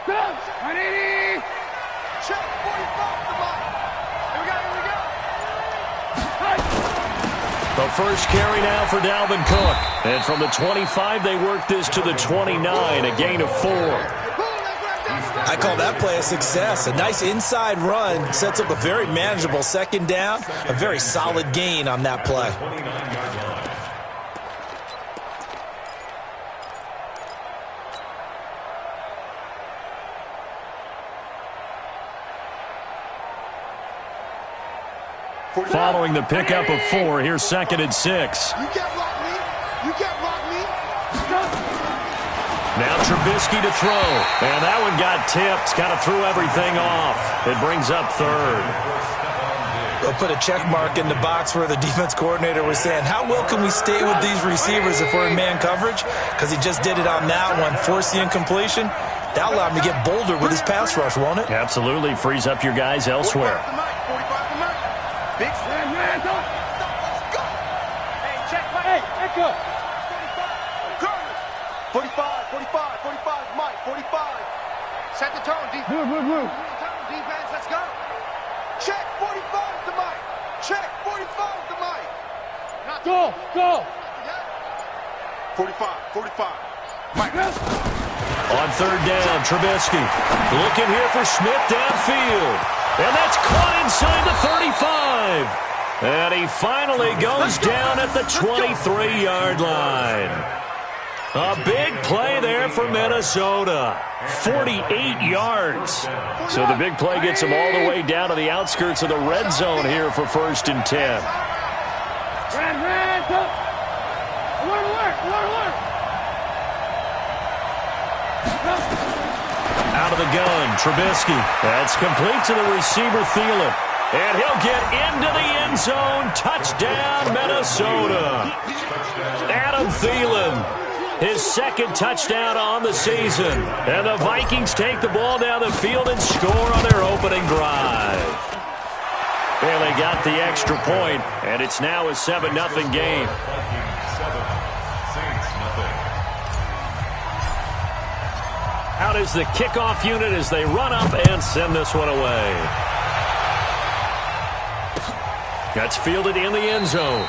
180. Check 45 to Mike. Here we go. The first carry now for Dalvin Cook. And from the 25, they work this to the 29, a gain of 4. I call that play a success. A nice inside run sets up a very manageable second down. A very solid gain on that play. Following the pickup of 4, here's 2nd and 6. You can't block me. You can't block me. Now Trubisky to throw. And that one got tipped. Kind of threw everything off. It brings up 3rd. They'll put a check mark in the box where the defense coordinator was saying, how well can we stay with these receivers if we're in man coverage? Because he just did it on that one. Force the incompletion. That'll allow him to get bolder with his pass rush, won't it? Absolutely. Frees up your guys elsewhere. 45, Mike, 45. Set the tone, defense. Defense, let's go. Check 45 to Mike. Check 45 to Mike. Go. 45. Mike. On 3rd down, Trubisky looking here for Smith downfield. And that's caught inside the 35. And he finally goes down at the 23-yard line. A big play there for Minnesota. 48 yards. So the big play gets him all the way down to the outskirts of the red zone here for 1st and 10. Out of the gun, Trubisky. That's complete to the receiver, Thielen. And he'll get into the end zone. Touchdown, Minnesota. Adam Thielen. His 2nd touchdown on the season. And the Vikings take the ball down the field and score on their opening drive. And they got the extra point, and it's now a 7-0 game. Out is the kickoff unit as they run up and send this one away. That's fielded in the end zone.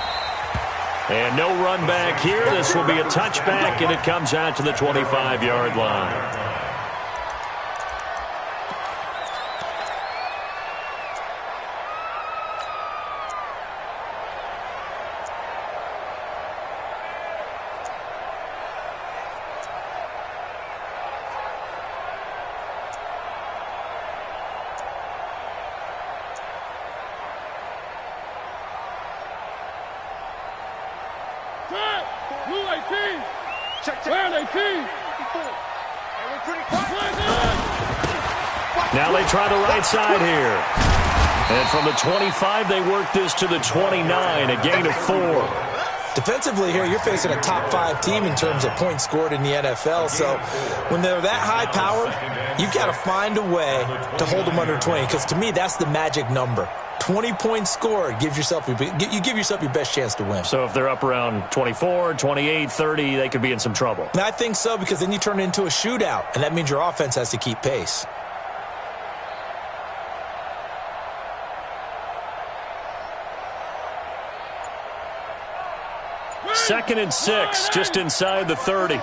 And no run back here. This will be a touchback, and it comes out to the 25-yard line. Now they try the right side here. And from the 25, they work this to the 29, a gain of 4. Defensively here, you're facing a top 5 team in terms of points scored in the NFL. So when they're that high powered, you've got to find a way to hold them under 20. Because to me, that's the magic number. 20 points scored gives yourself you give yourself your best chance to win. So if they're up around 24, 28, 30, they could be in some trouble. And I think so, because then you turn it into a shootout, and that means your offense has to keep pace. Second and 6, just inside the 30.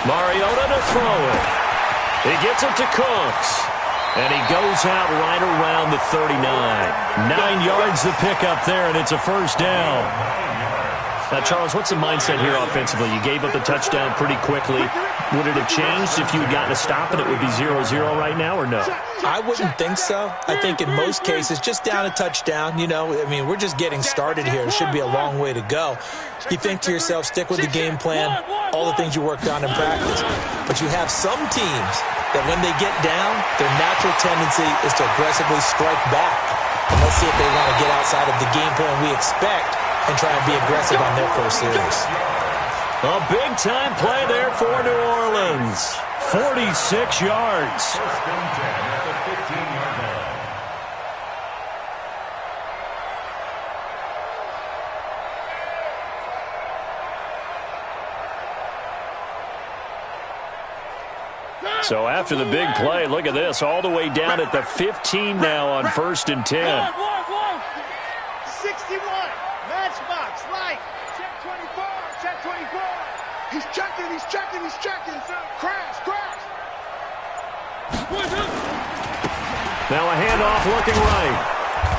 Mariota to throw it. He gets it to Cooks. And he goes out right around the 39. 9 yards to pick up there, and it's a first down. Now, Charles, what's the mindset here offensively? You gave up the touchdown pretty quickly. Would it have changed if you had gotten a stop and it would be 0-0 right now, or no? I wouldn't think so. I think in most cases, just down a touchdown, we're just getting started here. It should be a long way to go. You think to yourself, stick with the game plan, all the things you worked on in practice. But you have some teams that when they get down, their natural tendency is to aggressively strike back. And let's see if they want to get outside of the game plan we expect and try and be aggressive on their first series. A big-time play there for New Orleans. 46 yards. So after the big play, look at this, all the way down at the 15 now on 1st and 10. 61. Matchbox. Light. Check 24. Check 24. He's checking. He's checking. He's checking. Crash. Crash. Now a handoff looking right.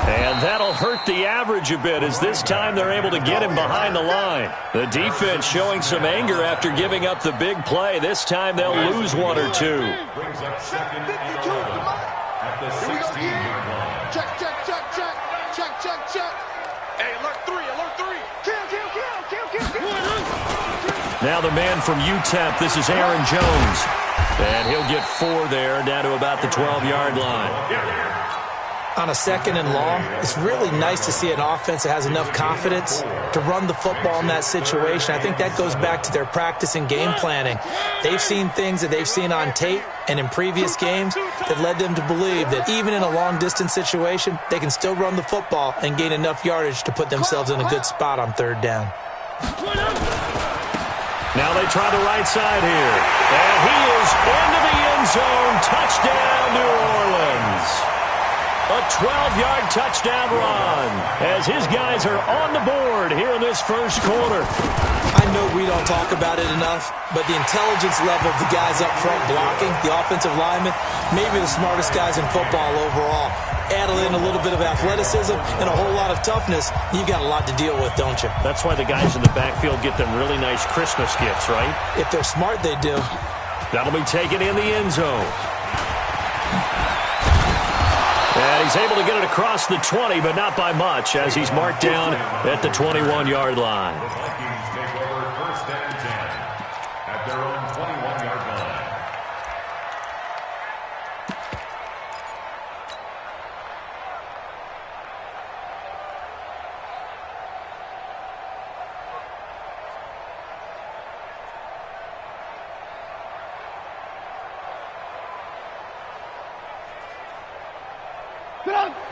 And that'll hurt the average a bit as this time they're able to get him behind the line. The defense showing some anger after giving up the big play. This time they'll lose one or two. Brings up 2nd and 2 at the 16-yard line. Check, check, check, check. Check, check, check. Hey, alert 3, alert 3. Kill, kill, kill, kill, kill, kill. Now the man from UTEP, this is Aaron Jones. And he'll get 4 there, down to about the 12-yard line. On a 2nd and long, it's really nice to see an offense that has enough confidence to run the football in that situation. I think that goes back to their practice and game planning. They've seen things that they've seen on tape and in previous games that led them to believe that even in a long-distance situation, they can still run the football and gain enough yardage to put themselves in a good spot on 3rd down. Now they try the right side here. And he is into the end zone. Touchdown, New Orleans. A 12-yard touchdown run as his guys are on the board here in this first quarter. I know we don't talk about it enough, but the intelligence level of the guys up front blocking, the offensive linemen, maybe the smartest guys in football overall. Add in a little bit of athleticism and a whole lot of toughness, you got a lot to deal with, don't you? That's why the guys in the backfield get them really nice Christmas gifts, right? If they're smart, they do. That'll be taken in the end zone. And he's able to get it across the 20, but not by much, as he's marked down at the 21-yard line. The Vikings take over 1st and 10 at their own 21-yard line.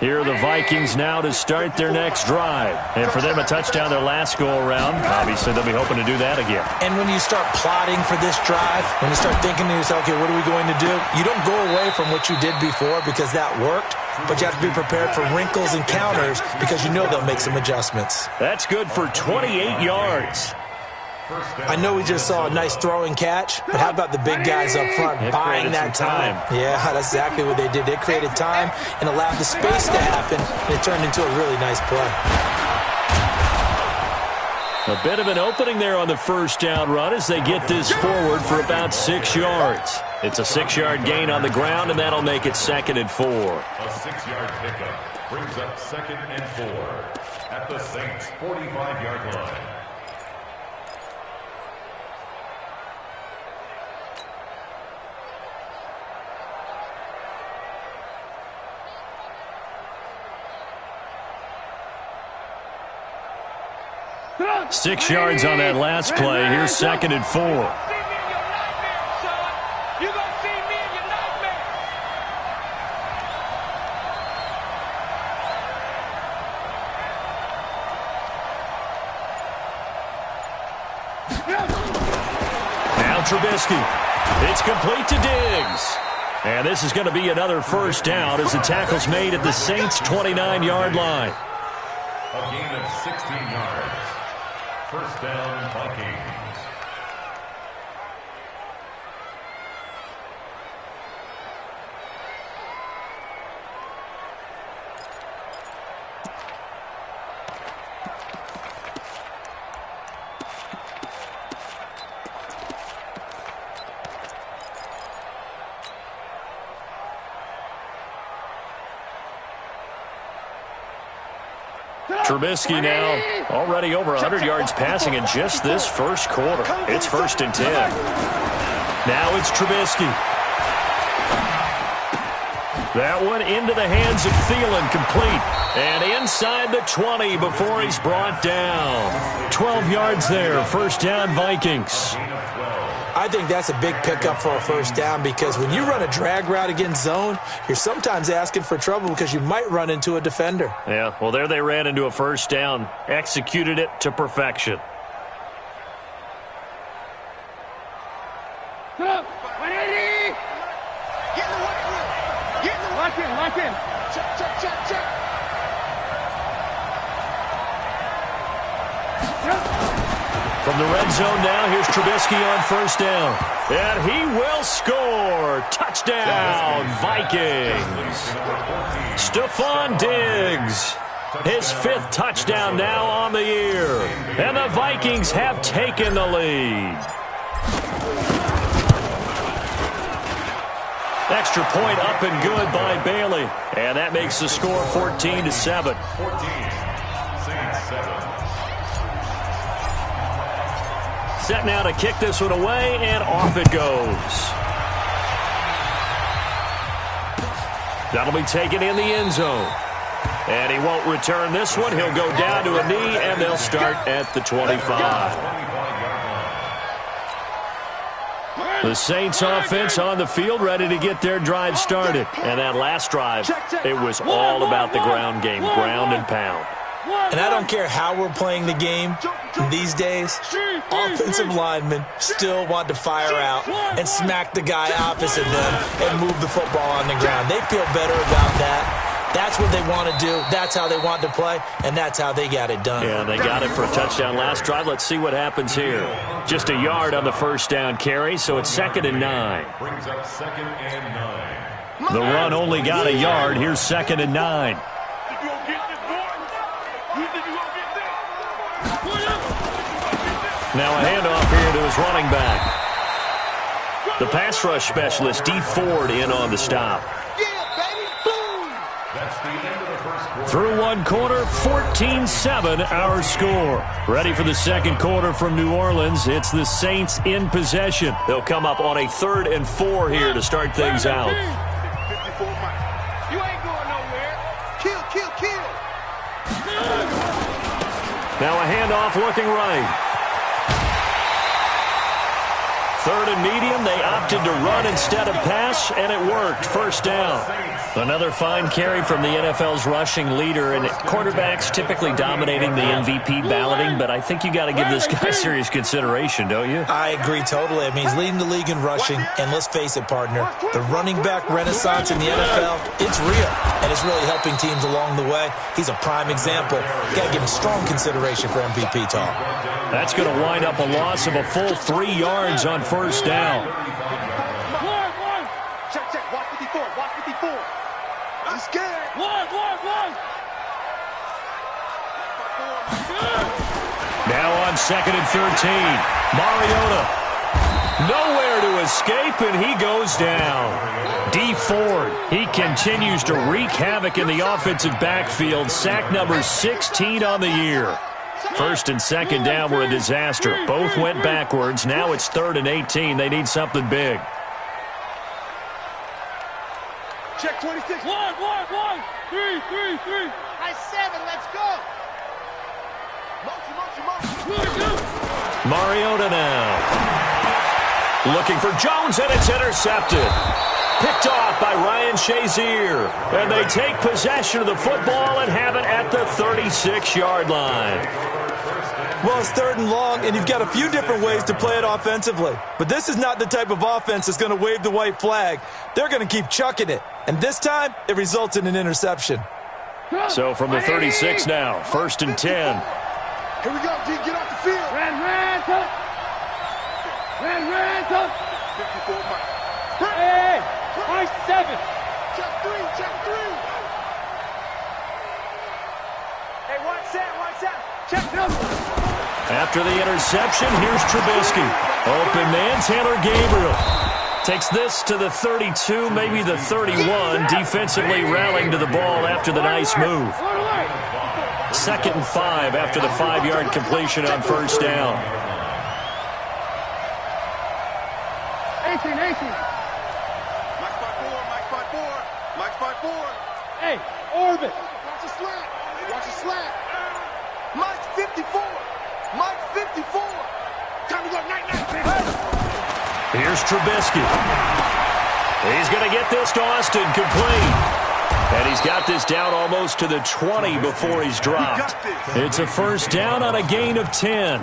Here are the Vikings now to start their next drive. And for them, a touchdown their last go-around. Obviously, they'll be hoping to do that again. And when you start plotting for this drive, when you start thinking to yourself, okay, what are we going to do? You don't go away from what you did before because that worked, but you have to be prepared for wrinkles and counters because you know they'll make some adjustments. That's good for 28 yards. I know we just saw a nice throwing catch, but how about the big guys up front buying that time? Yeah, that's exactly what they did. They created time and allowed the space to happen, and it turned into a really nice play. A bit of an opening there on the 1st down run as they get this forward for about 6 yards. It's a 6-yard gain on the ground, and that'll make it 2nd and 4. A 6-yard pickup brings up 2nd and 4 at the Saints' 45-yard line. Six yards on that last play. Here's 2nd and 4. Now Trubisky. It's complete to Diggs. And this is going to be another 1st down as the tackle's made at the Saints' 29-yard line. A gain of 16 yards. 1st down, Vikings. Trubisky now already over 100 yards passing in just this first quarter. It's 1st and 10. Now it's Trubisky. That one into the hands of Thielen, complete. And inside the 20 before he's brought down. 12 yards there, 1st down Vikings. I think that's a big pickup for a 1st down because when you run a drag route against zone, you're sometimes asking for trouble because you might run into a defender. Yeah, well, there they ran into a 1st down, executed it to perfection. From the red zone now, here's Trubisky on first down. And he will score. Touchdown, Vikings. Stephon Diggs. His 5th touchdown now on the year. And the Vikings have taken the lead. Extra point up and good by Bailey. And that makes the score 14-7. Set now to kick this one away, and off it goes. That'll be taken in the end zone. And he won't return this one. He'll go down to a knee, and they'll start at the 25. The Saints offense on the field, ready to get their drive started. And that last drive, it was all about the ground game, ground and pound. And I don't care how we're playing the game these days, offensive linemen still want to fire out and smack the guy opposite them and move the football on the ground. They feel better about that. That's what they want to do. That's how they want to play, and that's how they got it done. Yeah, they got it for a touchdown last drive. Let's see what happens here. Just a yard on the first down carry, so it's 2nd and 9. Brings up 2nd and 9. The run only got a yard. Here's 2nd and 9. Now a handoff here to his running back. The pass rush specialist, D. Ford, in on the stop. Through one quarter, 14-7 our score. Ready for the second quarter from New Orleans. It's the Saints in possession. They'll come up on a 3rd and 4 here to start things out. 54 Mike. You ain't going nowhere. Kill. Now a handoff looking right. 3rd and medium, they opted to run instead of pass, and it worked. First down. Another fine carry from the NFL's rushing leader, and quarterbacks typically dominating the MVP balloting, but I think you got to give this guy serious consideration, don't you? I agree totally. I mean, he's leading the league in rushing, and let's face it, partner, the running back renaissance in the NFL, it's real, and it's really helping teams along the way. He's a prime example. You got to give him strong consideration for MVP talk. That's going to wind up a loss of a full 3 yards on first down. Check. Watch 54. I'm scared. One. Now on 2nd and 13. Mariota. Nowhere to escape, and he goes down. D. Ford, he continues to wreak havoc in the offensive backfield. Sack number 16 on the year. 1st and 2nd down were a disaster. Both went backwards. Now it's 3rd and 18. They need something big. Check 26. One. 3. Nice 7. Let's go. Motion. Mariota now. Looking for Jones, and it's intercepted. Picked off by Ryan Shazier. And they take possession of the football and have it at the 36-yard line. Well, it's 3rd and long, and you've got a few different ways to play it offensively. But this is not the type of offense that's going to wave the white flag. They're going to keep chucking it. And this time, it results in an interception. So from the 36 now, 1st and 10. Here we go, D. Get off the field. Ran, touch. 54 Mike. Hey, nice 7. Check 3. Hey, watch that. Check number. After the interception, here's Trubisky. Open man, Taylor Gabriel. Takes this to the 32, maybe the 31. Defensively rallying to the ball after the nice move. 2nd and 5 after the 5-yard completion on first down. 18. Mike 5-4. Hey, orbit. Watch the slant. Mike 54. Time to go night. Here's Trubisky. He's going to get this to Austin complete. And he's got this down almost to the 20 before he's dropped. It's a first down on a gain of 10.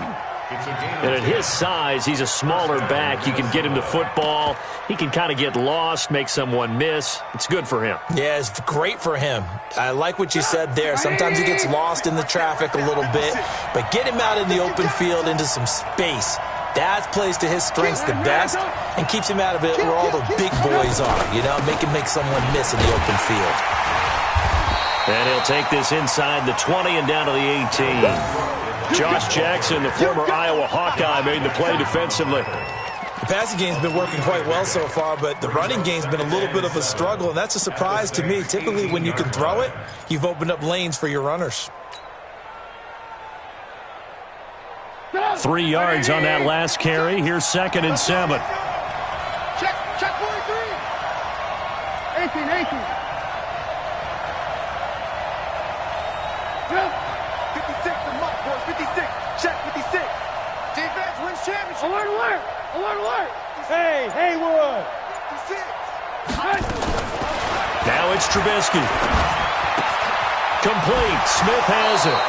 And at his size, he's a smaller back. You can get him to football. He can kind of get lost, make someone miss. It's good for him. Yeah, it's great for him. I like what you said there. Sometimes he gets lost in the traffic a little bit, but get him out in the open field into some space. That plays to his strengths the best and keeps him out of it where all the big boys are, make him make someone miss in the open field. And he'll take this inside the 20 and down to the 18. Josh Jackson, the former Iowa Hawkeye, made the play defensively. The passing game's been working quite well so far, but the running game's been a little bit of a struggle, and that's a surprise to me. Typically, when you can throw it, you've opened up lanes for your runners. 3 yards on that last carry. Here's 2nd and 7. Check 43. 18. 56 to Mike, boys. 56. Check 56. Defense wins championship. Alert. Hey, Haywood. 56. Now it's Trubisky. Complete. Smith has it.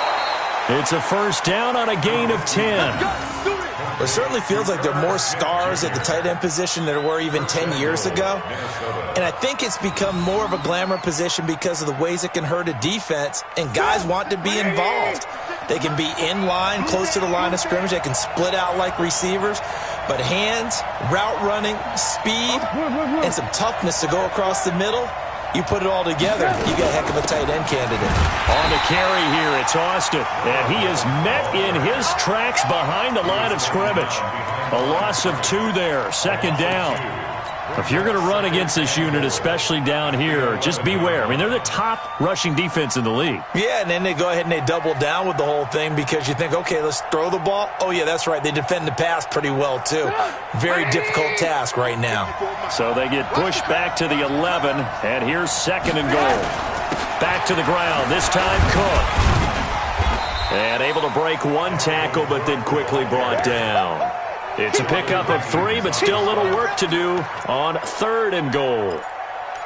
It's a first down on a gain of 10. It certainly feels like there are more stars at the tight end position than there were even 10 years ago. And I think it's become more of a glamour position because of the ways it can hurt a defense, and guys want to be involved. They can be in line, close to the line of scrimmage. They can split out like receivers. But hands, route running, speed, and some toughness to go across the middle, you put it all together, you got a heck of a tight end candidate. On the carry here, it's Austin. And he is met in his tracks behind the line of scrimmage. A loss of 2 there, 2nd down. If you're going to run against this unit, especially down here, just beware. I mean, they're the top rushing defense in the league. Yeah, and then they go ahead and they double down with the whole thing because you think, okay, let's throw the ball. Oh, yeah, that's right. They defend the pass pretty well, too. Very difficult task right now. So they get pushed back to the 11, and here's 2nd and goal. Back to the ground, this time Cook. And able to break 1 tackle, but then quickly brought down. It's a pickup of 3, but still a little work to do on 3rd and goal.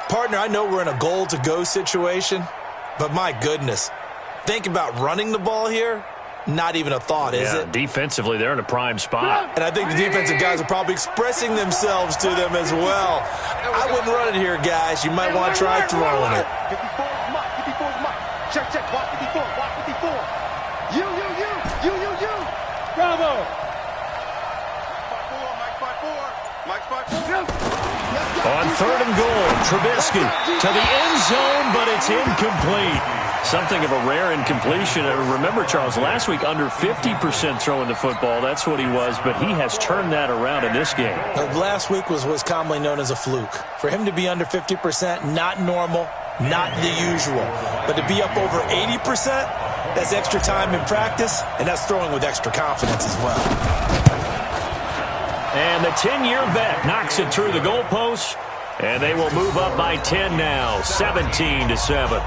Partner, I know we're in a goal-to-go situation, but my goodness, think about running the ball here. Not even a thought, is it? Defensively, they're in a prime spot. And I think the defensive guys are probably expressing themselves to them as well. I wouldn't run it here, guys. You might want to try throwing it. 54 is Mike. 54 is Mike. Check. Watch 54. Watch 54. You. Bravo. Mike's 5-4. On 3rd and goal, Trubisky to the end zone, but it's incomplete. Something of a rare incompletion. Remember, Charles, last week under 50% throwing the football. That's what he was, but he has turned that around in this game. Last week was what's commonly known as a fluke. For him to be under 50%, not normal, not the usual. But to be up over 80%, that's extra time in practice, and that's throwing with extra confidence as well. And the 10-year vet knocks it through the goalpost, and they will move up by 10 now, 17-7.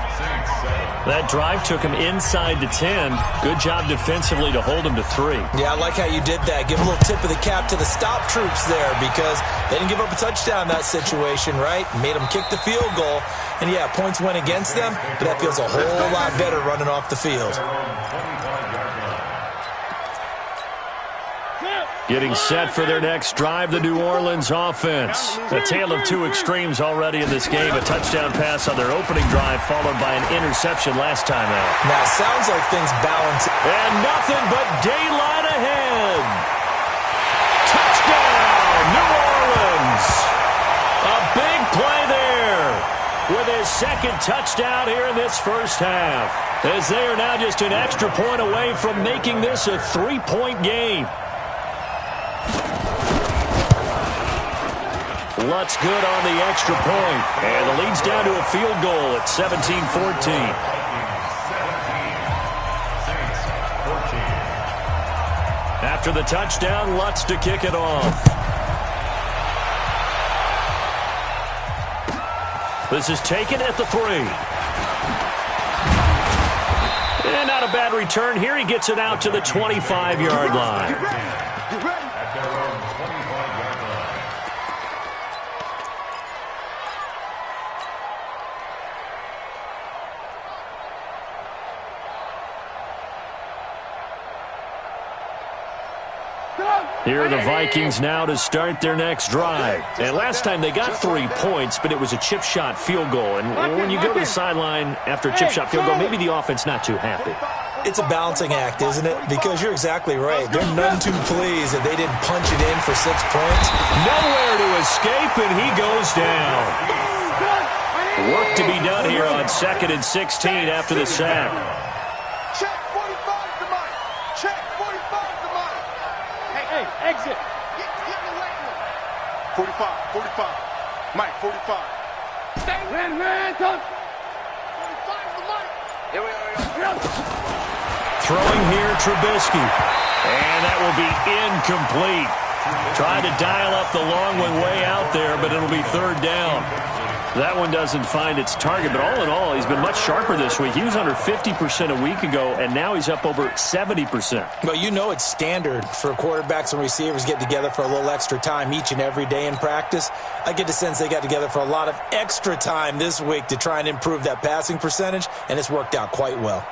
That drive took him inside the 10. Good job defensively to hold him to 3. Yeah, I like how you did that. Give a little tip of the cap to the stop troops there because they didn't give up a touchdown in that situation, right? Made them kick the field goal. And, yeah, points went against them, but that feels a whole lot better running off the field. Getting set for their next drive, the New Orleans offense. A tale of 2 extremes already in this game. A touchdown pass on their opening drive, followed by an interception last time out. Now, it sounds like things balance. And nothing but daylight ahead. Touchdown, New Orleans. A big play there with his 2nd touchdown here in this first half, as they are now just an extra point away from making this a 3-point game. Lutz good on the extra point, and the lead's down to a field goal at 17-14. After the touchdown, Lutz to kick it off. This is taken at the 3. And not a bad return here. He gets it out to the 25-yard line. Get ready. Here are the Vikings now to start their next drive. And last time they got 3 points, but it was a chip shot field goal. And when you go to the sideline after a chip shot field goal, maybe the offense not too happy. It's a balancing act, isn't it? Because you're exactly right. They're none too pleased that they didn't punch it in for 6 points. Nowhere to escape, and he goes down. Work to be done here on 2nd and 16 after the sack. Check 45 to Mike. Check 45 to Mike. Hey, exit. Get the late one. 45. Mike, 45. Stay. Ran, touch. 45 to Mike. Here we are. Throwing here, Trubisky. And that will be incomplete. Trying to dial up the long one way out there, but it'll be 3rd down. That one doesn't find its target, but all in all, he's been much sharper this week. He was under 50% a week ago, and now he's up over 70%. Well, you know it's standard for quarterbacks and receivers get together for a little extra time each and every day in practice. I get the sense they got together for a lot of extra time this week to try and improve that passing percentage, and it's worked out quite well.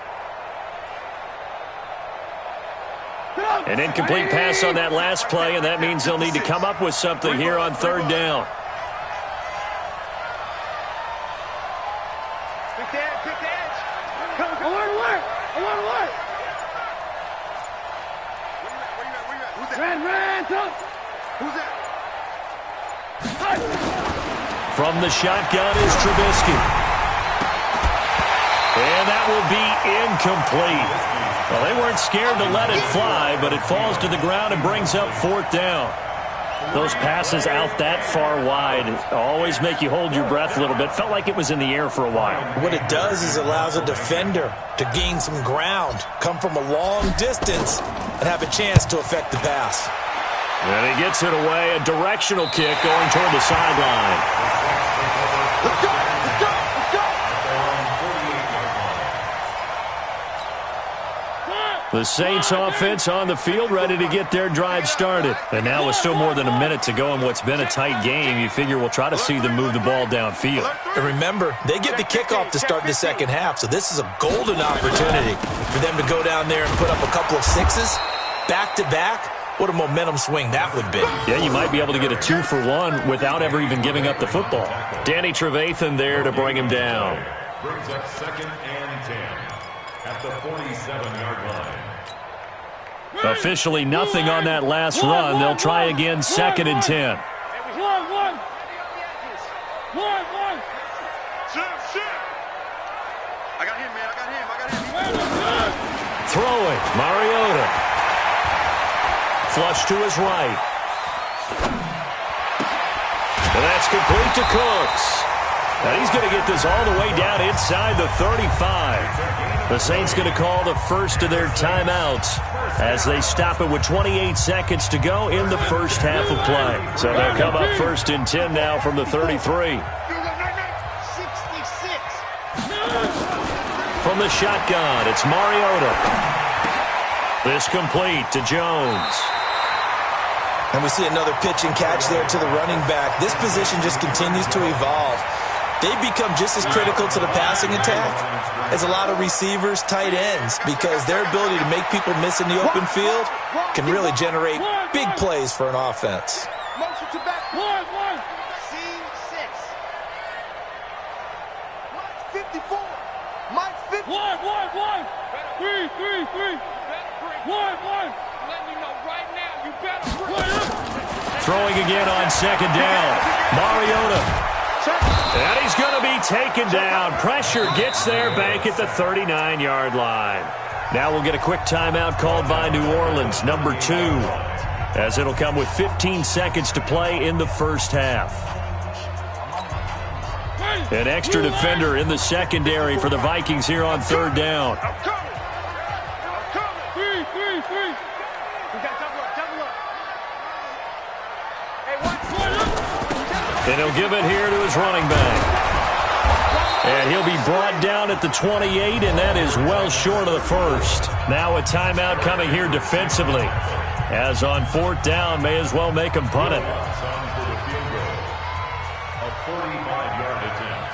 An incomplete pass on that last play, and that means they'll need to come up with something here on 3rd down. Ran, touch. Who's that? From the shotgun is Trubisky. And that will be incomplete. Well, they weren't scared to let it fly, but it falls to the ground and brings up 4th down. Those passes out that far wide always make you hold your breath a little bit. Felt like it was in the air for a while. What it does is allows a defender to gain some ground, come from a long distance, and have a chance to affect the pass. And he gets it away, a directional kick going toward the sideline. Let's go. Let's go. Let's go. The Saints offense on the field ready to get their drive started. And now with still more than a minute to go in what's been a tight game, you figure we'll try to see them move the ball downfield. And remember, they get the kickoff to start the second half, so this is a golden opportunity for them to go down there and put up a couple of 6s back-to-back. What a momentum swing that would be. Yeah, you might be able to get a 2-for-1 without ever even giving up the football. Danny Trevathan there to bring him down. Brings up 2nd and 10 at the 47-yard line. Officially nothing on that last run. They'll try again 2nd and 10. One. I got him, man. I got him. Throwing, Mariota. Flush to his right. And that's complete to Cooks. Now he's going to get this all the way down inside the 35. The Saints going to call the first of their timeouts as they stop it with 28 seconds to go in the first half of play. So they'll come up 1st and 10 now from the 33. 66. From the shotgun, it's Mariota. This complete to Jones. And we see another pitch and catch there to the running back. This position just continues to evolve. They become just as critical to the passing attack as a lot of receivers, tight ends, because their ability to make people miss in the open field can really generate big plays for an offense. Motion to back. One. C6. Mike 54. Mike 50. One. Three. One. Let me know right now. You better. Throwing again on 2nd down. Mariota. And he's going to be taken down. Pressure gets there back at the 39-yard line. Now we'll get a quick timeout called by New Orleans, number 2, as it'll come with 15 seconds to play in the first half. An extra defender in the secondary for the Vikings here on 3rd down. I'm coming. Three. We got double up. Hey, And he'll give it here to his running back. And he'll be brought down at the 28, and that is well short of the first. Now a timeout coming here defensively. As on 4th down, may as well make him punt it. A 45-yard attempt.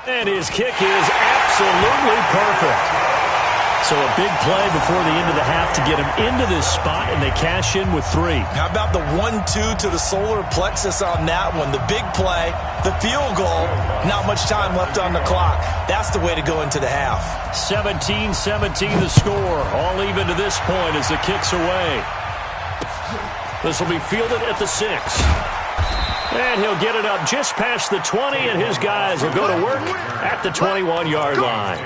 And his kick is absolutely Absolutely perfect. So a big play before the end of the half to get him into this spot, and they cash in with 3. How about the 1-2 to the solar plexus on that one? The big play, the field goal, not much time left on the clock. That's the way to go into the half. 17-17 the score, all even to this point as the kick's away. This will be fielded at the 6. And he'll get it up just past the 20, and his guys will go to work at the 21-yard line.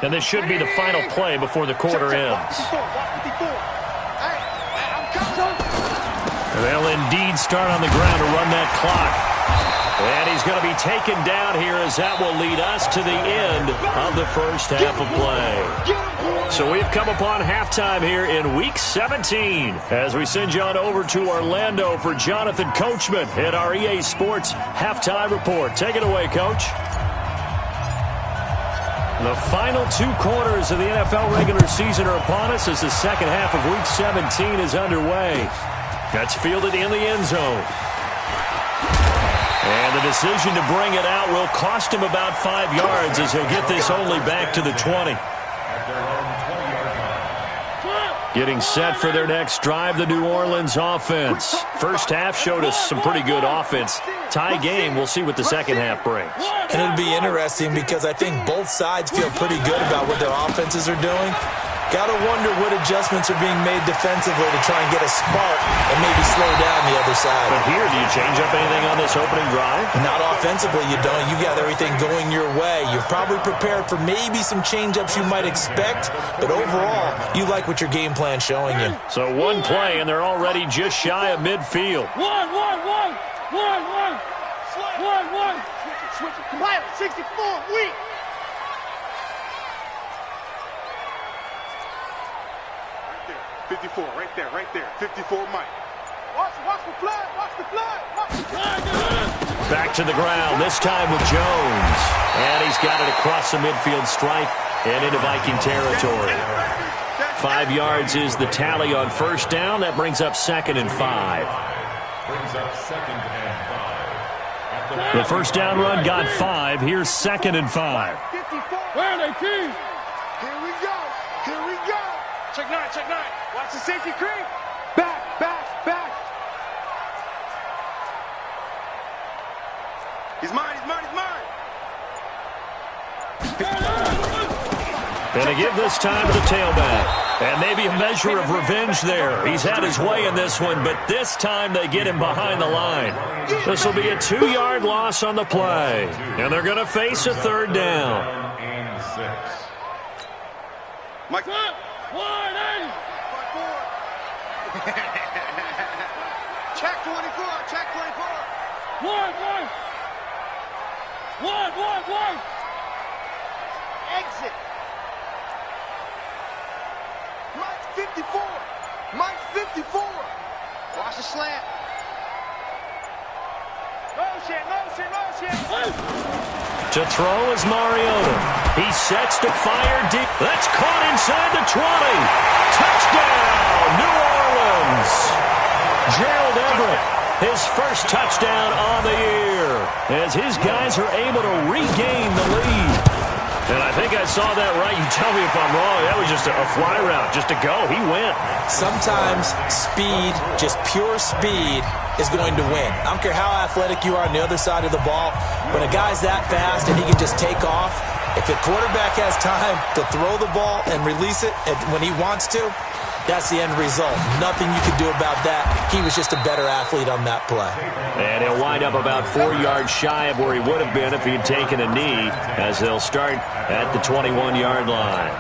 And this should be the final play before the quarter ends. They'll indeed start on the ground to run that clock. And he's going to be taken down here as that will lead us to the end of the first half of play. So we've come upon halftime here in Week 17 as we send you on over to Orlando for Jonathan Coachman at our EA Sports Halftime Report. Take it away, Coach. The final 2 quarters of the NFL regular season are upon us as the second half of Week 17 is underway. That's fielded in the end zone. And the decision to bring it out will cost him about 5 yards as he'll get this only back to the 20. Getting set for their next drive, the New Orleans offense. First half showed us some pretty good offense. Tie game, we'll see what the second half brings. And it'll be interesting because I think both sides feel pretty good about what their offenses are doing. Got to wonder what adjustments are being made defensively to try and get a spark and maybe slow down the other side. But here, do you change up anything on this opening drive? Not offensively, you don't. You got everything going your way. You've probably prepared for maybe some change-ups you might expect, but overall, you like what your game plan's showing you. So one play, and they're already just shy of midfield. One. Switch it. Pilot 64, weak. Right there. 54, right there. 54, Mike. Watch the flag. Back to the ground, this time with Jones. And he's got it across the midfield stripe and into Viking territory. 5 yards is the tally on first down. That brings up 2nd and 5. The first down run got 5. Here's 2nd and 5. Where are they, team? Here we go. Check 9. Watch the safety creep. Back. He's mine. And they give this time to the tailback. And maybe a measure of revenge there. He's had his way in this one, but this time they get him behind the line. This will be a 2-yard loss on the play. And they're going to face a 3rd down. Mike. 180. Check 24. 1. Exit. Mike 54. Watch the slant. Motion. To throw is Mariota. He sets to fire deep. That's caught inside the 20. Touchdown, New Orleans. Gerald Everett, his first touchdown on the year, as his guys are able to regain the lead. And I think I saw that right. You tell me if I'm wrong. That was just a fly route, just to go. He went. Sometimes speed, just pure speed, is going to win. I don't care how athletic you are on the other side of the ball. When a guy's that fast and he can just take off, if the quarterback has time to throw the ball and release it when he wants to, that's the end result. Nothing you can do about that. He was just a better athlete on that play. And he'll wind up about 4 yards shy of where he would have been if he had taken a knee, as they'll start at the 21-yard line.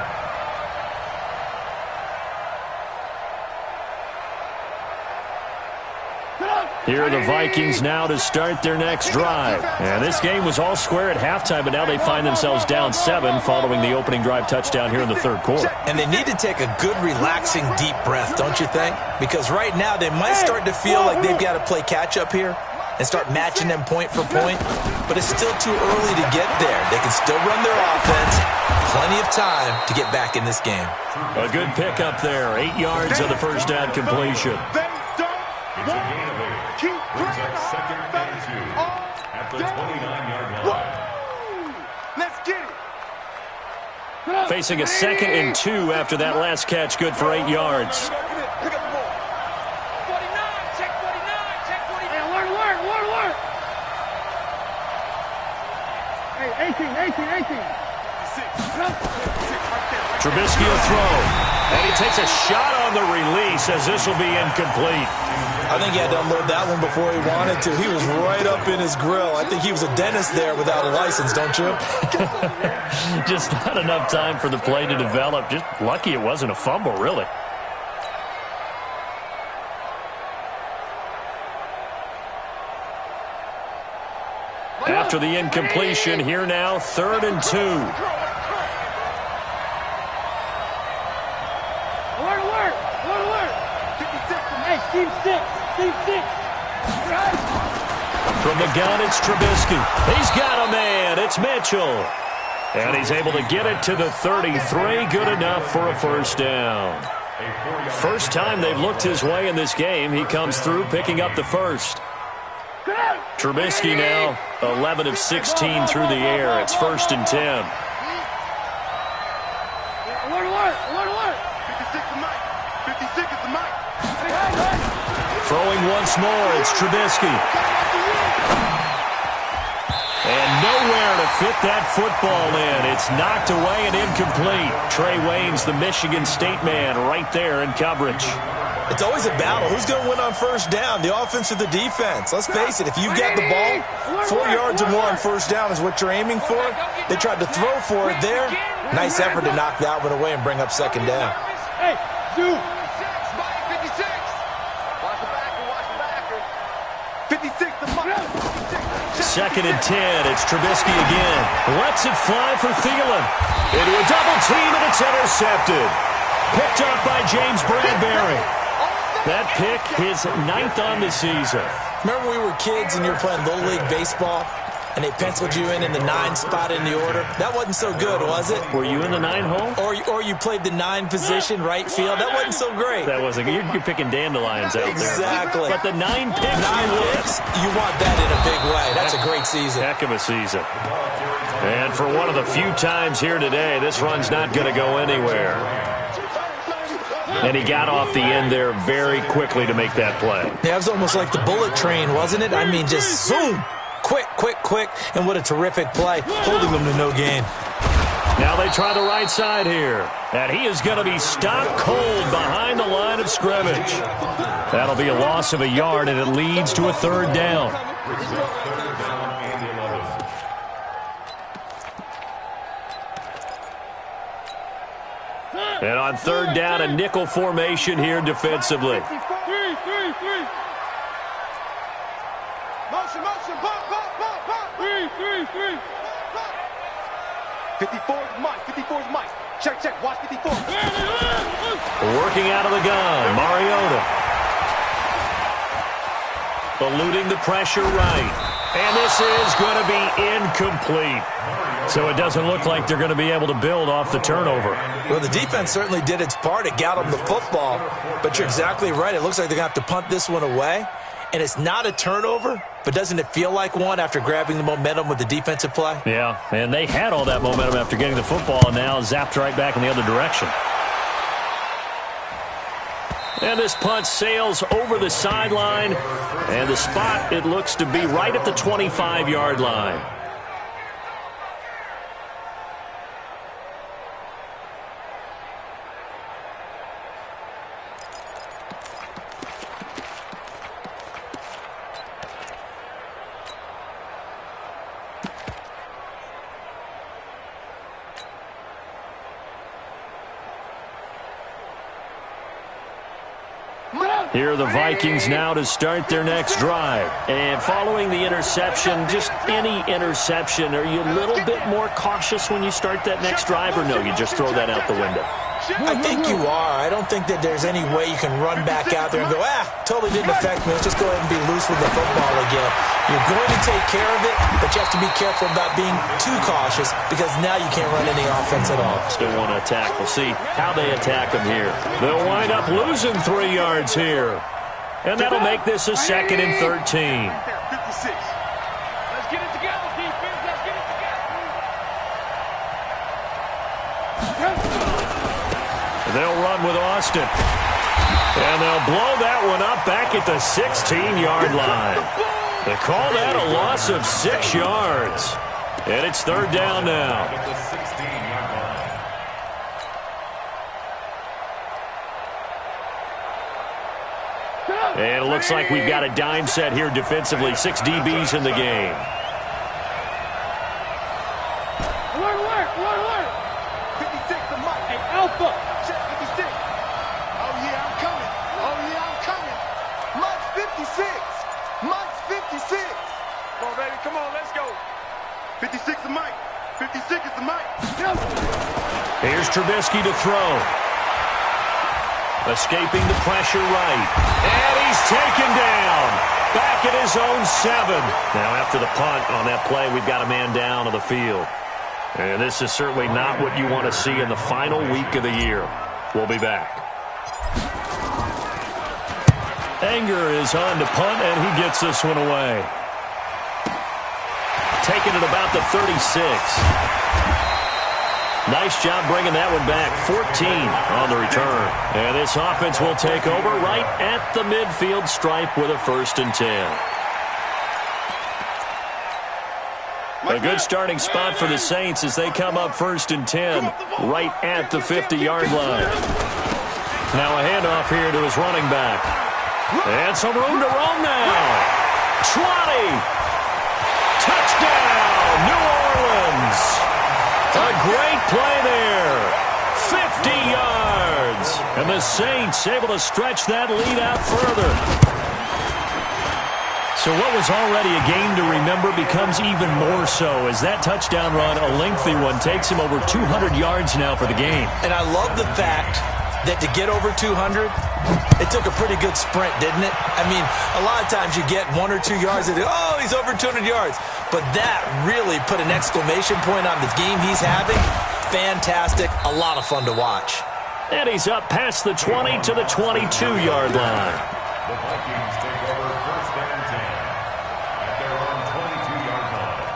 Here are the Vikings now to start their next drive. And this game was all square at halftime, but now they find themselves down 7 following the opening drive touchdown here in the 3rd quarter. And they need to take a good, relaxing, deep breath, don't you think? Because right now they might start to feel like they've got to play catch-up here and start matching them point for point. But it's still too early to get there. They can still run their offense, plenty of time to get back in this game. A good pickup there. 8 yards on the first down completion. They don't It's a gain of 8. keep Brings up second and 2 at the 29-yard line. Let's get it. Facing a 2nd and 2 after that last catch. Good for 8 yards. Pick up the ball. 49, check 49, check 49. Hey, alert. Hey, 18. Trubisky will throw. And he takes a shot on the release as this will be incomplete. I think he had to unload that one before he wanted to. He was right up in his grill. I think he was a dentist there without a license, don't you? Just not enough time for the play to develop. Just lucky it wasn't a fumble, really. After the incompletion, here now, 3rd and 2. Alert. 56 from Team 6. Right. From the gun, it's Trubisky. He's got a man. It's Mitchell. And he's able to get it to the 33. Good enough for a first down. First time they've looked his way in this game. He comes through picking up the first. Trubisky now 11 of 16 through the air. It's 1st and 10. Alert. 56 is the mic. Throwing once more, it's Trubisky. And nowhere to fit that football in. It's knocked away and incomplete. Trey Waynes, the Michigan State man, right there in coverage. It's always a battle. Who's going to win on first down, the offense or the defense? Let's face it, if you get the ball, 4 yards or more on first down is what you're aiming for. They tried to throw for it there. Nice effort to knock that one away and bring up second down. Hey, dude. 56. Watch the backer. 56 the mic. 2nd and 10. It's Trubisky again. Lets it fly for Thielen. Into a double team, and it's intercepted. Picked up by James Bradbury. That pick, his 9th on the season. Remember we were kids and you were playing Little League Baseball, and they penciled you in the 9 spot in the order? That wasn't so good, was it? Were you in the 9 hole? Or you played the 9 position, right field? That wasn't so great. That wasn't. You're picking dandelions out there. Exactly. But the 9 picks. 9 picks, you want that in a big way. That's a great season. Heck of a season. And for one of the few times here today, this run's not going to go anywhere. And he got off the end there very quickly to make that play. Yeah, it was almost like the bullet train, wasn't it? I mean, just zoom. Quick. And what a terrific play, holding them to no gain. Now they try the right side here. And he is going to be stopped cold behind the line of scrimmage. That'll be a loss of a yard, and it leads to a 3rd down. And on 3rd down, a nickel formation here defensively. Three. Motion, pop. 54 is Mike. Check. Watch 54. Working out of the gun, Mariota. Eluding the pressure right. And this is going to be incomplete. So it doesn't look like they're going to be able to build off the turnover. Well, the defense certainly did its part. It got them the football. But you're exactly right. It looks like they're going to have to punt this one away. And it's not a turnover, but doesn't it feel like one after grabbing the momentum with the defensive play? Yeah, and they had all that momentum after getting the football, and now zapped right back in the other direction. And this punt sails over the sideline, and the spot, it looks to be right at the 25-yard line. Here are the Vikings now to start their next drive. And following the interception, just any interception, are you a little bit more cautious when you start that next drive, or no, you just throw that out the window? I think you are. I don't think that there's any way you can run back out there and go, totally didn't affect me. Let's just go ahead and be loose with the football again. You're going to take care of it, but you have to be careful about being too cautious because now you can't run any offense at all. Still want to attack. We'll see how they attack them here. They'll wind up losing 3 yards here. And that'll make this a 2nd and 13. 56. Let's get it together, defense. Let's get it together. They'll run with Austin. And they'll blow that one up back at the 16-yard line. They call that a loss of 6 yards. And it's 3rd down now. And it looks like we've got a dime set here defensively. 6 DBs in the game. Alert. 56 to Mike. Hey, Alpha. Check 56. Oh, yeah, I'm coming. Mike's 56. Come on, baby. Come on, let's go. 56 to Mike. 56 is to Mike. Here's Trubisky to throw. Escaping the pressure right. And he's taken down. Back at his own 7. Now after the punt on that play, we've got a man down on the field. And this is certainly not what you want to see in the final week of the year. We'll be back. Anger is on to punt, and he gets this one away. Taking it about the 36. Nice job bringing that one back. 14 on the return. And this offense will take over right at the midfield stripe with a 1st and 10. A good starting spot for the Saints as they come up 1st and 10 right at the 50-yard line. Now a handoff here to his running back. And some room to roam now. 20. Touchdown, New Orleans. A great play there. 50 yards. And the Saints able to stretch that lead out further. So what was already a game to remember becomes even more so as that touchdown run, a lengthy one, takes him over 200 yards now for the game. And I love the fact that to get over 200, it took a pretty good sprint, didn't it? I mean, a lot of times you get 1 or 2 yards and he's over 200 yards. But that really put an exclamation point on the game he's having. Fantastic. A lot of fun to watch. And he's up past the 20 to the 22-yard line. The Vikings take over 1st and 10 at their own 22-yard line.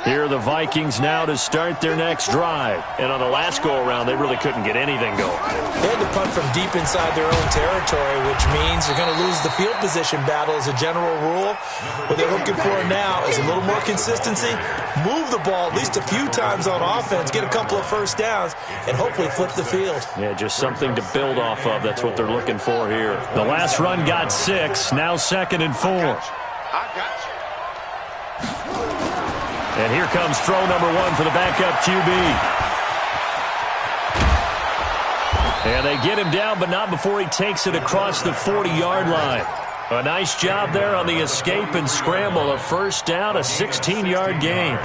Here are the Vikings now to start their next drive. And on the last go-around, they really couldn't get anything going. They had to punt from deep inside their own territory, which means they're going to lose the field position battle as a general rule. What they're looking for now is a little more consistency, move the ball at least a few times on offense, get a couple of 1st downs, and hopefully flip the field. Yeah, just something to build off of. That's what they're looking for here. The last run got 6, now 2nd and 4. I got you. And here comes throw number 1 for the backup QB. And they get him down, but not before he takes it across the 40-yard line. A nice job there on the escape and scramble. A 1st down, a 16-yard gain.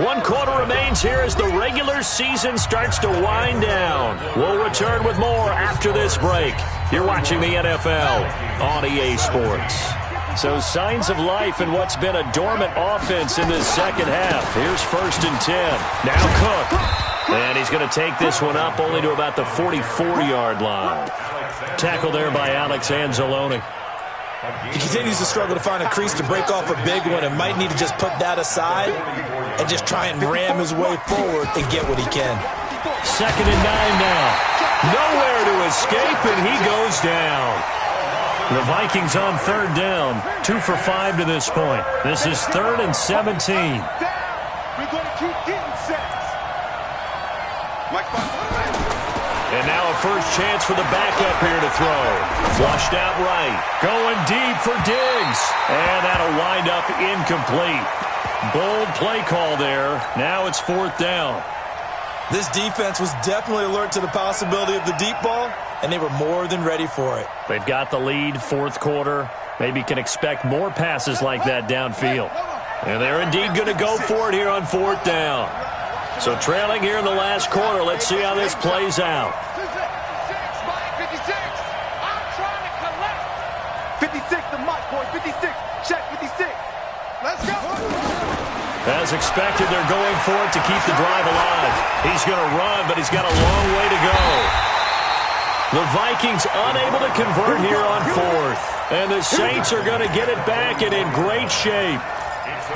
1 quarter remains here as the regular season starts to wind down. We'll return with more after this break. You're watching the NFL on EA Sports. So signs of life in what's been a dormant offense in this second half. Here's 1st and 10. Now Cook. And he's going to take this one up only to about the 44-yard line. Tackle there by Alex Anzalone. He continues to struggle to find a crease to break off a big one and might need to just put that aside and just try and ram his way forward and get what he can. 2nd and 9 now. Nowhere to escape, and he goes down. The Vikings on 3rd down, 2 for 5 to this point. This is 3rd and 17. We're going to keep getting sacks. And now a 1st chance for the backup here to throw. Flushed out right. Going deep for Diggs. And that'll wind up incomplete. Bold play call there. Now it's 4th down. This defense was definitely alert to the possibility of the deep ball, and they were more than ready for it. They've got the lead, 4th quarter. Maybe can expect more passes like that downfield. And they're indeed going to go for it here on 4th down. So trailing here in the last quarter, let's see how this plays out. 56, the mic, boy. 56. Check 56. Let's go. As expected, they're going for it to keep the drive alive. He's going to run, but he's got a long way to go. The Vikings unable to convert here on 4th. And the Saints are going to get it back and in great shape.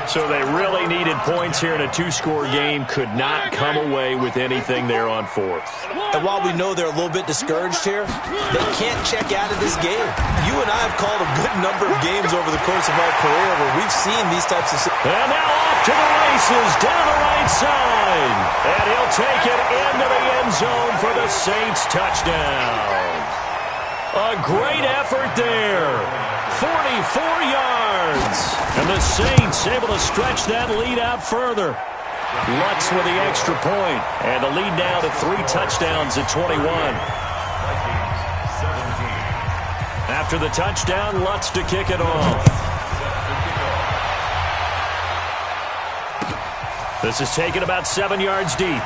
So they really needed points here in a 2-score game. Could not come away with anything there on 4th. And while we know they're a little bit discouraged here, they can't check out of this game. You and I have called a good number of games over the course of our career where we've seen these types of... And now off to the races down the right side. And he'll take it into the end zone for the Saints touchdown. A great effort there. 44 yards. And the Saints able to stretch that lead out further. Lutz with the extra point. And the lead now to 3 touchdowns at 21. After the touchdown, Lutz to kick it off. This is taken about 7 yards deep.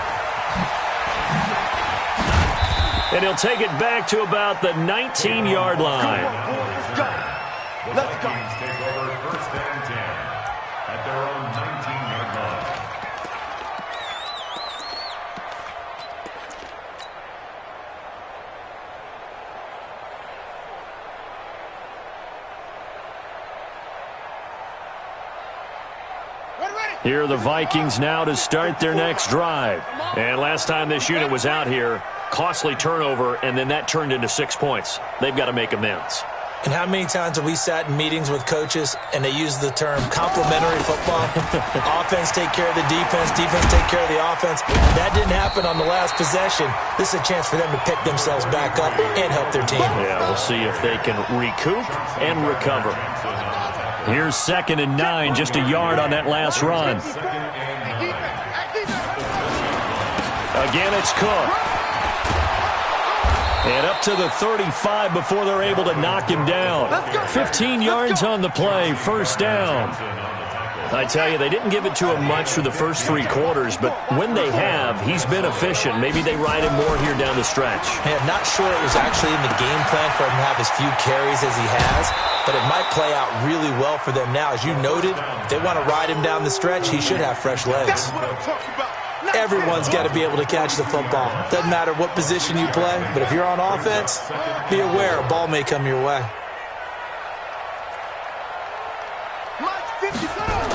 And he'll take it back to about the 19-yard line. Let's go. Take over 1st and 10 at their own 19-yard line. Here are the Vikings now to start their next drive. And last time this unit was out here, costly turnover, and then that turned into 6 points. They've got to make amends. And how many times have we sat in meetings with coaches and they use the term complementary football? Offense take care of the defense, defense take care of the offense. That didn't happen on the last possession. This is a chance for them to pick themselves back up and help their team. Yeah, we'll see if they can recoup and recover. Here's 2nd and 9, just a yard on that last run. Again, it's Cook. And up to the 35 before they're able to knock him down. 15 yards on the play, 1st down. I tell you, they didn't give it to him much for the first 3 quarters, but when they have, he's been efficient. Maybe they ride him more here down the stretch. Hey, I'm not sure it was actually in the game plan for him to have as few carries as he has, but it might play out really well for them now. As you noted, if they want to ride him down the stretch, he should have fresh legs. Everyone's got to be able to catch the football. Doesn't matter what position you play, but if you're on offense, be aware a ball may come your way.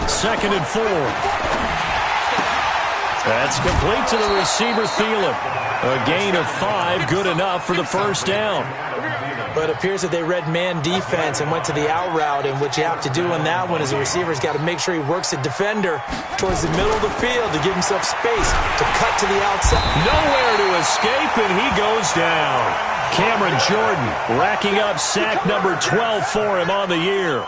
2nd and 4. That's complete to the receiver, Thielen. A gain of 5, good enough for the 1st down. But it appears that they read man defense and went to the out route, and what you have to do in that one is the receiver's got to make sure he works the defender towards the middle of the field to give himself space to cut to the outside. Nowhere to escape, and he goes down. Cameron Jordan racking up sack number 12 for him on the year.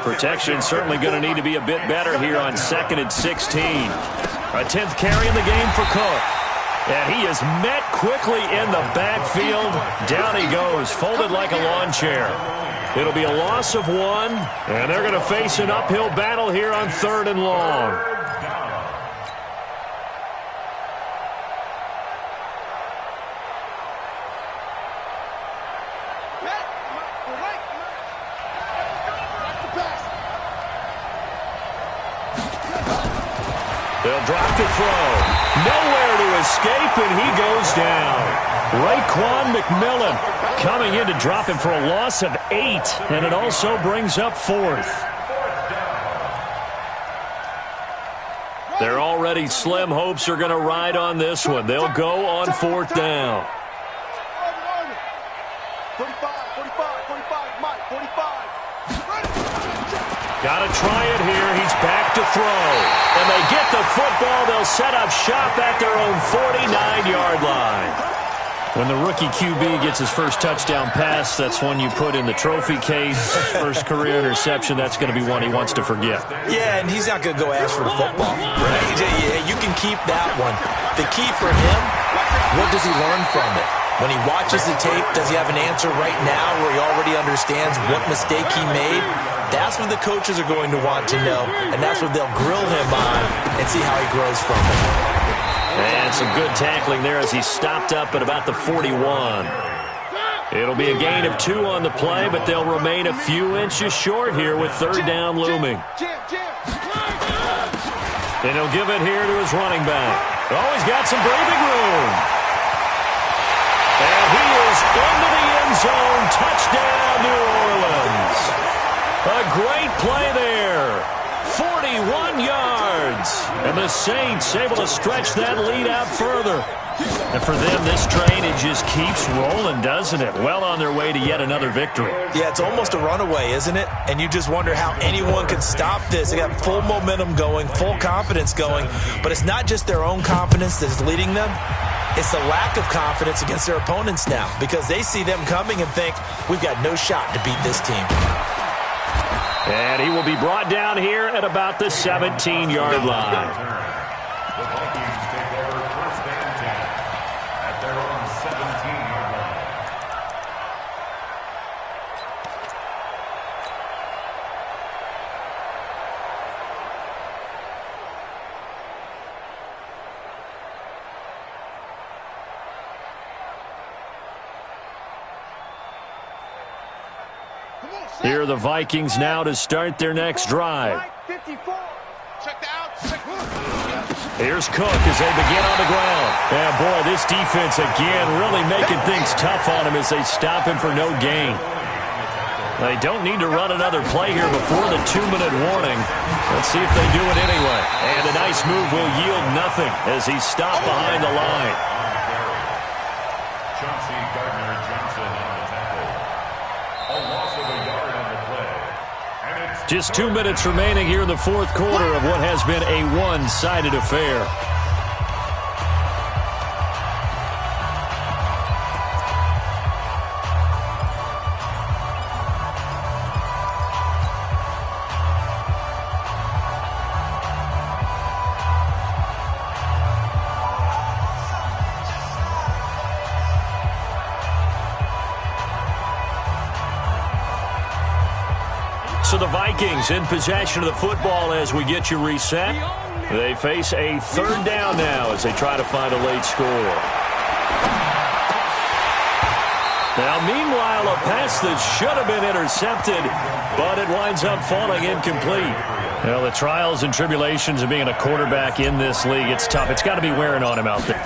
Protection certainly going to need to be a bit better here on 2nd and 16. A 10th carry in the game for Cook. And he is met quickly in the backfield. Down he goes, folded like a lawn chair. It'll be a loss of 1, and they're going to face an uphill battle here on 3rd and long. They'll drop to throw. Nowhere to escape, and he goes down. Raekwon McMillan coming in to drop him for a loss of 8, and it also brings up 4th. Their already slim hopes are going to ride on this one. They'll go on 4th down. 45, Mike, 45. Got to try it here. He's back to throw. And they get the football. They'll set up shop at their own 49-yard line. When the rookie QB gets his first touchdown pass, that's one you put in the trophy case. First career interception, that's going to be one he wants to forget. Yeah, and he's not going to go ask for the football. Right? Yeah, you can keep that one. The key for him, what does he learn from it? When he watches the tape, does he have an answer right now where he already understands what mistake he made? That's what the coaches are going to want to know, and that's what they'll grill him on and see how he grows from it. And some good tackling there as he stopped up at about the 41. It'll be a gain of 2 on the play, but they'll remain a few inches short here with third down looming. And he'll give it here to his running back. Oh, he's got some breathing room. And he is into the end zone. Touchdown, New Orleans. A great play there. 41 yards. And the Saints able to stretch that lead out further. And for them, this train, it just keeps rolling, doesn't it? Well on their way to yet another victory. Yeah, it's almost a runaway, isn't it? And you just wonder how anyone can stop this. They got full momentum going, full confidence going. But it's not just their own confidence that's leading them. It's the lack of confidence against their opponents now because they see them coming and think, we've got no shot to beat this team. And he will be brought down here at about the 17-yard line. Here are the Vikings now to start their next drive. Here's Cook as they begin on the ground. And boy, this defense again really making things tough on him as they stop him for no gain. They don't need to run another play here before the 2-minute warning. Let's see if they do it anyway. And a nice move will yield nothing as he's stopped behind the line. Just 2 minutes remaining here in the fourth quarter of what has been a one-sided affair. So the Vikings in possession of the football as we get you reset. They face a third down now as they try to find a late score. Now, meanwhile, a pass that should have been intercepted, but it winds up falling incomplete. Well, the trials and tribulations of being a quarterback in this league, it's tough. It's got to be wearing on him out there.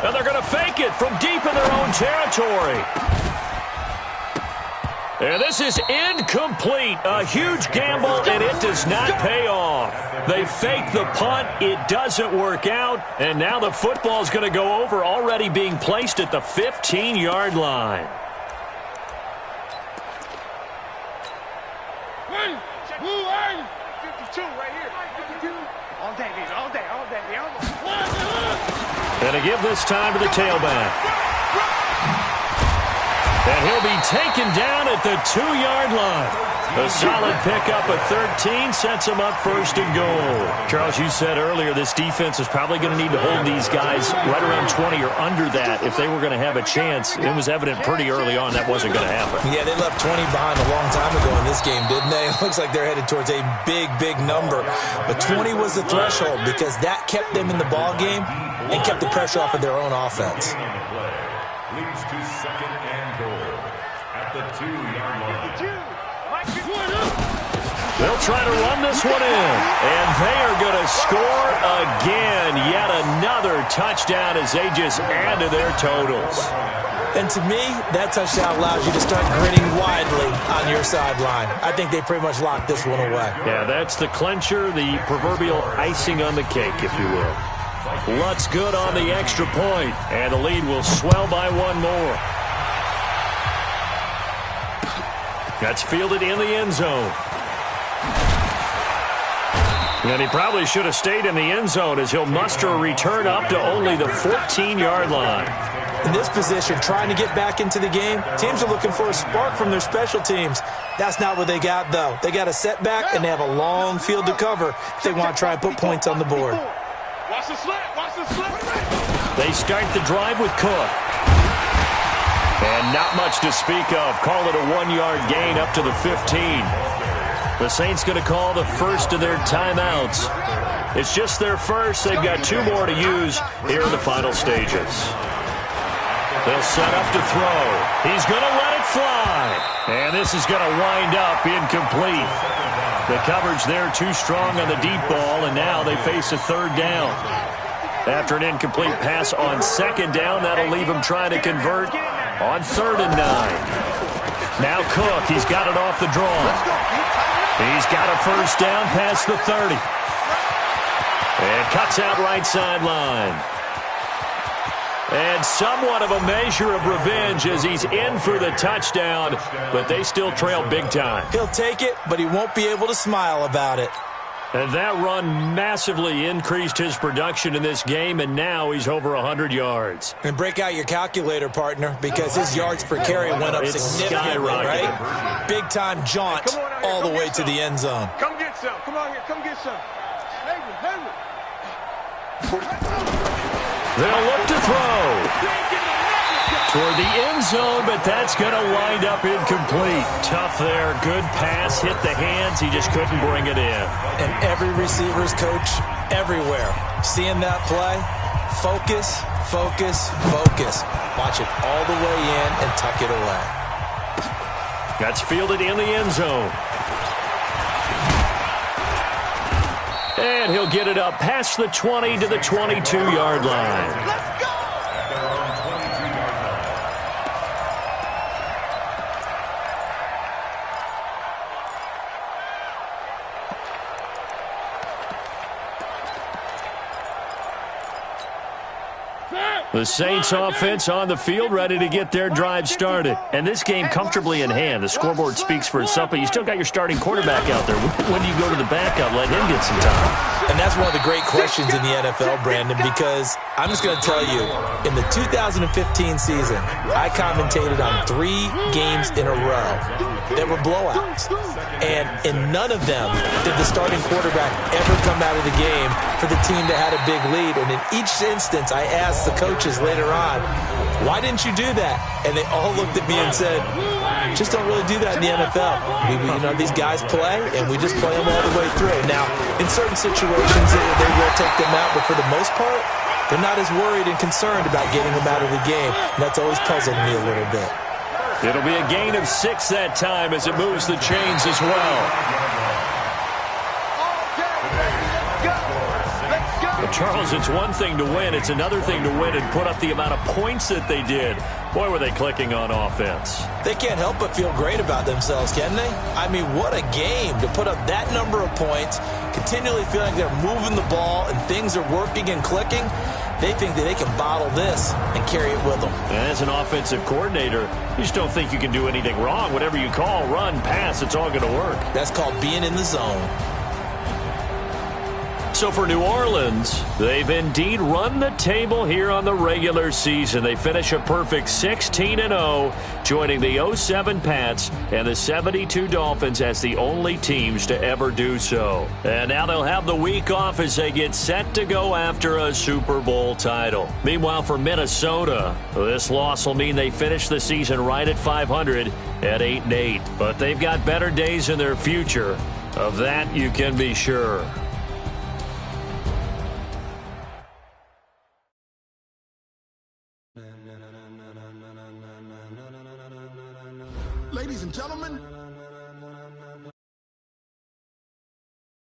And they're going to fake it from deep in their own territory. And this is incomplete. A huge gamble, and it does not pay off. They fake the punt. It doesn't work out. And now the football is going to go over, already being placed at the 15-yard line. Hey, 52 right here. 52. All day, baby. All day. And to give this time to the tailback. And he'll be taken down at the 2-yard line. A solid pickup of 13 sets him up first and goal. Charles, you said earlier this defense is probably going to need to hold these guys right around 20 or under that if they were going to have a chance. It was evident pretty early on that wasn't going to happen. Yeah, they left 20 behind a long time ago in this game, didn't they? It looks like they're headed towards a big, big number. But 20 was the threshold because that kept them in the ball game and kept the pressure off of their own offense. Leads to second and goal at the 2-yard line. They'll try to run this one in, and they are going to score again. Yet another touchdown as they just add to their totals. And to me, that touchdown allows you to start grinning widely on your sideline. I think they pretty much locked this one away. Yeah, that's the clincher, the proverbial icing on the cake, if you will. Lutz good on the extra point, and the lead will swell by one more. That's fielded in the end zone. And he probably should have stayed in the end zone as he'll muster a return up to only the 14-yard line. In this position, trying to get back into the game, teams are looking for a spark from their special teams. That's not what they got, though. They got a setback, and they have a long field to cover if they want to try and put points on the board. Watch the slant. They start the drive with Cook. And not much to speak of. Call it a 1-yard gain up to the 15. The Saints going to call the first of their timeouts. It's just their first. They've got 2 more to use here in the final stages. They'll set up to throw. He's going to let it fly. And this is going to wind up incomplete. The coverage there too strong on the deep ball, and now they face a 3rd down. After an incomplete pass on 2nd down, that'll leave him trying to convert on 3rd and 9. Now Cook, he's got it off the draw. He's got a first down past the 30. And cuts out right sideline. And somewhat of a measure of revenge as he's in for the touchdown, but they still trail big time. He'll take it, but he won't be able to smile about it. And that run massively increased his production in this game, and now he's over 100 yards. And break out your calculator, partner, because his yards per carry went up significantly, right? Big-time jaunt all the way to the end zone. Come get some. Come on here. Come get some. They'll look to throw toward the end zone, but that's going to wind up incomplete. Tough there. Good pass. Hit the hands. He just couldn't bring it in. And every receiver's coach everywhere, seeing that play, focus, focus, focus. Watch it all the way in and tuck it away. That's fielded in the end zone. And he'll get it up past the 20 to the 22-yard line. Let's go! The Saints offense on the field, ready to get their drive started. And this game comfortably in hand. The scoreboard speaks for itself, but you still got your starting quarterback out there. When do you go to the backup, let him get some time? And that's one of the great questions in the NFL, Brandon, because I'm just going to tell you, in the 2015 season, I commentated on 3 games in a row that were blowouts. And in none of them did the starting quarterback ever come out of the game for the team that had a big lead. And in each instance, I asked the coaches later on, why didn't you do that? And they all looked at me and said, just don't really do that in the NFL. These guys play, and we just play them all the way through. Now, in certain situations, they will take them out, but for the most part, they're not as worried and concerned about getting them out of the game. And that's always puzzled me a little bit. It'll be a gain of 6 that time as it moves the chains as well. But Charles, it's one thing to win. It's another thing to win and put up the amount of points that they did. Boy, were they clicking on offense. They can't help but feel great about themselves, can they? I mean, what a game to put up that number of points, continually feeling they're moving the ball and things are working and clicking. They think that they can bottle this and carry it with them. And as an offensive coordinator, you just don't think you can do anything wrong. Whatever you call, run, pass, it's all going to work. That's called being in the zone. So for New Orleans, they've indeed run the table here on the regular season. They finish a perfect 16-0, joining the 07 Pats and the 72 Dolphins as the only teams to ever do so. And now they'll have the week off as they get set to go after a Super Bowl title. Meanwhile, for Minnesota, this loss will mean they finish the season right at 500 at 8-8. But they've got better days in their future. Of that, you can be sure. Ladies and gentlemen,